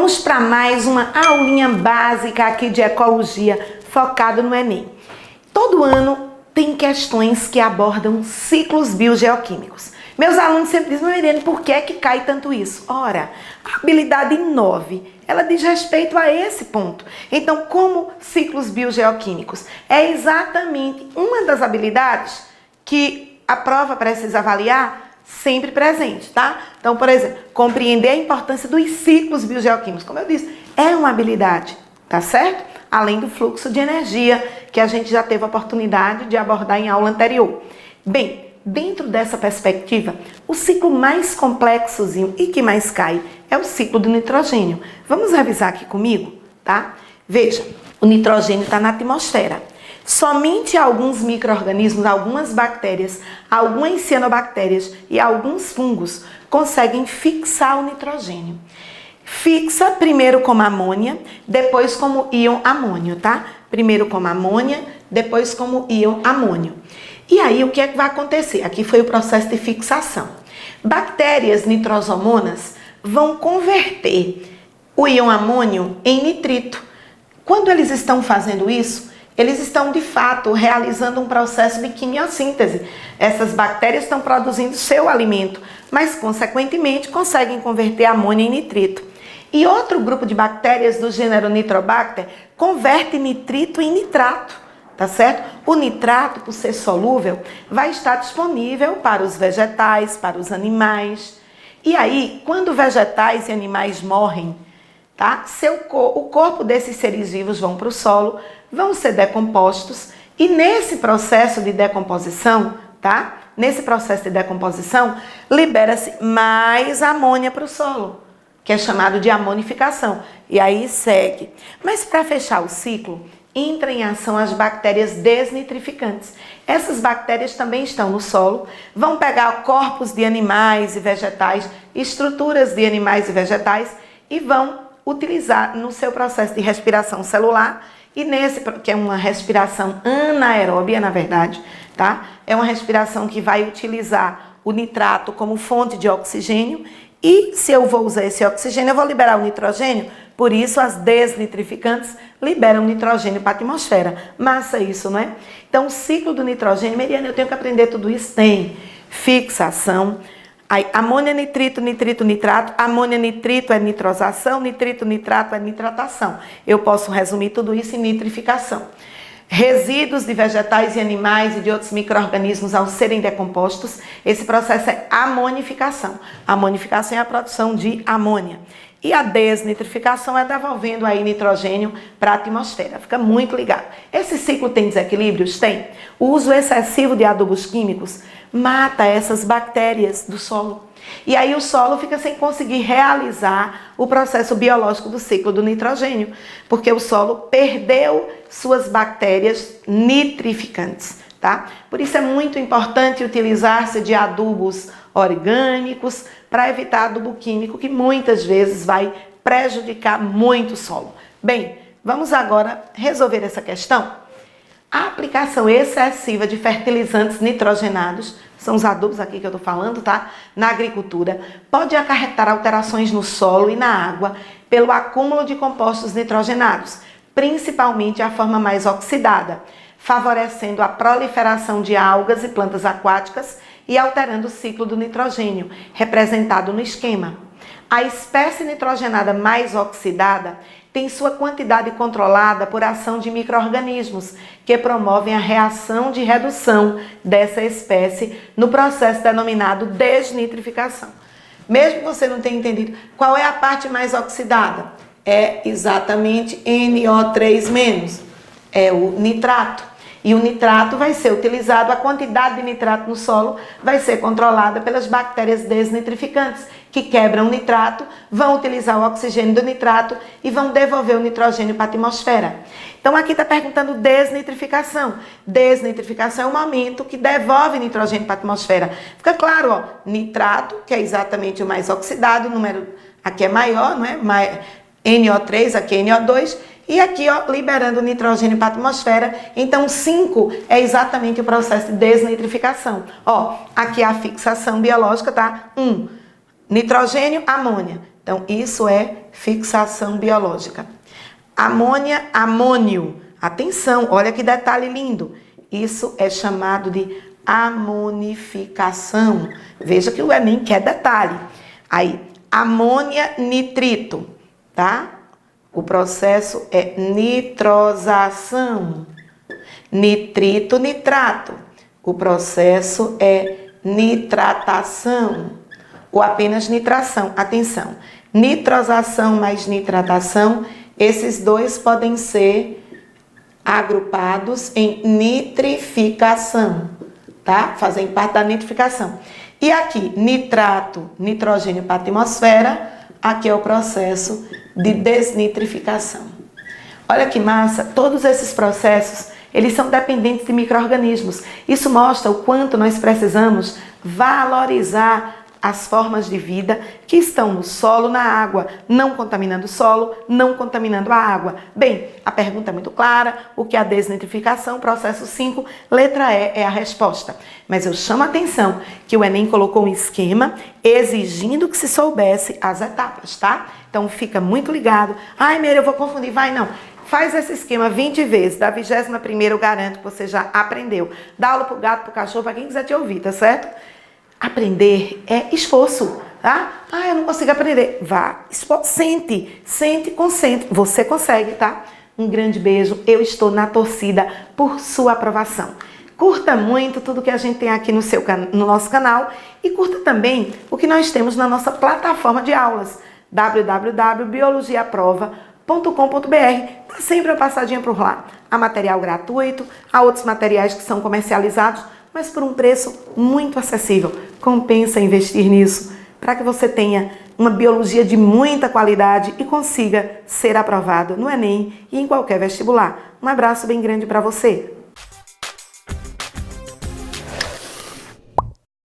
Vamos para mais uma aulinha básica aqui de ecologia focado no Enem. Todo ano tem questões que abordam ciclos biogeoquímicos. Meus alunos sempre dizem, Mariane, por que é que cai tanto isso? Ora, a habilidade 9, ela diz respeito a esse ponto. Então, como ciclos biogeoquímicos é exatamente uma das habilidades que a prova precisa avaliar sempre presente, tá? Então, por exemplo, compreender a importância dos ciclos biogeoquímicos, como eu disse, é uma habilidade, tá certo? Além do fluxo de energia que a gente já teve a oportunidade de abordar em aula anterior. Bem, dentro dessa perspectiva, o ciclo mais complexozinho e que mais cai é o ciclo do nitrogênio. Vamos revisar aqui comigo, tá? Veja, o nitrogênio está na atmosfera. Somente alguns micro-organismos, algumas bactérias, algumas cianobactérias e alguns fungos conseguem fixar o nitrogênio. Fixa primeiro como amônia, depois como íon amônio, tá? Primeiro como amônia, depois como íon amônio. E aí o que é que vai acontecer? Aqui foi o processo de fixação. Bactérias nitrosomonas vão converter o íon amônio em nitrito. Quando eles estão fazendo isso, eles estão, de fato, realizando um processo de quimiossíntese. Essas bactérias estão produzindo seu alimento, mas, consequentemente, conseguem converter amônia em nitrito. E outro grupo de bactérias do gênero Nitrobacter converte nitrito em nitrato, tá certo? O nitrato, por ser solúvel, vai estar disponível para os vegetais, para os animais. E aí, quando vegetais e animais morrem, tá? O corpo desses seres vivos vão para o solo, vão ser decompostos e nesse processo de decomposição, tá? Nesse processo de decomposição, libera-se mais amônia para o solo, que é chamado de amonificação. E aí segue. Mas para fechar o ciclo, entra em ação as bactérias desnitrificantes. Essas bactérias também estão no solo, vão pegar corpos de animais e vegetais, estruturas de animais e vegetais e vão utilizar no seu processo de respiração celular e nesse, que é uma respiração anaeróbia, na verdade, tá? É uma respiração que vai utilizar o nitrato como fonte de oxigênio e se eu vou usar esse oxigênio, eu vou liberar o nitrogênio, por isso as desnitrificantes liberam nitrogênio para a atmosfera. Massa isso, não é? Então, o ciclo do nitrogênio, Mariane, eu tenho que aprender tudo isso? Tem fixação. Aí, amônia, nitrito, nitrito, nitrato, amônia, nitrito é nitrosação, nitrito, nitrato é nitratação. Eu posso resumir tudo isso em nitrificação. Resíduos de vegetais e animais e de outros micro-organismos ao serem decompostos, esse processo é amonificação. A amonificação é a produção de amônia. E a desnitrificação é devolvendo aí nitrogênio para a atmosfera. Fica muito ligado. Esse ciclo tem desequilíbrios? Tem. O uso excessivo de adubos químicos mata essas bactérias do solo. E aí o solo fica sem conseguir realizar o processo biológico do ciclo do nitrogênio, porque o solo perdeu suas bactérias nitrificantes, tá? Por isso é muito importante utilizar-se de adubos orgânicos para evitar adubo químico, que muitas vezes vai prejudicar muito o solo. Bem, vamos agora resolver essa questão. A aplicação excessiva de fertilizantes nitrogenados, são os adubos aqui que eu estou falando, tá? Na agricultura, pode acarretar alterações no solo e na água pelo acúmulo de compostos nitrogenados, principalmente a forma mais oxidada, favorecendo a proliferação de algas e plantas aquáticas e alterando o ciclo do nitrogênio, representado no esquema. A espécie nitrogenada mais oxidada tem sua quantidade controlada por ação de micro-organismos que promovem a reação de redução dessa espécie no processo denominado desnitrificação. Mesmo que você não tenha entendido qual é a parte mais oxidada, é exatamente NO3-, é o nitrato. E o nitrato vai ser utilizado, a quantidade de nitrato no solo vai ser controlada pelas bactérias desnitrificantes, que quebram o nitrato, vão utilizar o oxigênio do nitrato e vão devolver o nitrogênio para a atmosfera. Então aqui está perguntando desnitrificação. Desnitrificação é um momento que devolve nitrogênio para a atmosfera. Fica claro, ó, nitrato, que é exatamente o mais oxidado, o número aqui é maior, não é? NO3, aqui é NO2, e aqui, ó, liberando nitrogênio para a atmosfera. Então, 5 é exatamente o processo de desnitrificação. Ó, aqui é a fixação biológica, tá? 1, nitrogênio, amônia. Então, isso é fixação biológica. Amônia, amônio. Atenção, olha que detalhe lindo. Isso é chamado de amonificação. Veja que o Enem quer detalhe. Aí, amônia, nitrito, tá? O processo é nitrosação. Nitrito, nitrato. O processo é nitratação. Ou apenas nitração. Atenção, nitrosação mais nitratação, esses dois podem ser agrupados em nitrificação, tá? Fazem parte da nitrificação. E aqui, nitrato, nitrogênio para a atmosfera, aqui é o processo de desnitrificação. Olha que massa, todos esses processos, eles são dependentes de micro-organismos. Isso mostra o quanto nós precisamos valorizar as formas de vida que estão no solo, na água, não contaminando o solo, não contaminando a água. Bem, a pergunta é muito clara, o que é a desnitrificação? Processo 5, letra E é a resposta. Mas eu chamo a atenção que o Enem colocou um esquema exigindo que se soubesse as etapas, tá? Então fica muito ligado. Ai, Meire, eu vou confundir. Vai, não. Faz esse esquema 20 vezes. Da 21ª eu garanto que você já aprendeu. Dá aula pro gato, pro cachorro, para quem quiser te ouvir, tá certo? Aprender é esforço, tá? Ah, eu não consigo aprender. Vá, sente, concentre. Você consegue, tá? Um grande beijo. Eu estou na torcida por sua aprovação. Curta muito tudo que a gente tem aqui no nosso canal e curta também o que nós temos na nossa plataforma de aulas, www.biologiaprova.com.br. Tá sempre uma passadinha por lá. Há material gratuito, há outros materiais que são comercializados, mas por um preço muito acessível. Compensa investir nisso para que você tenha uma biologia de muita qualidade e consiga ser aprovado no Enem e em qualquer vestibular. Um abraço bem grande para você.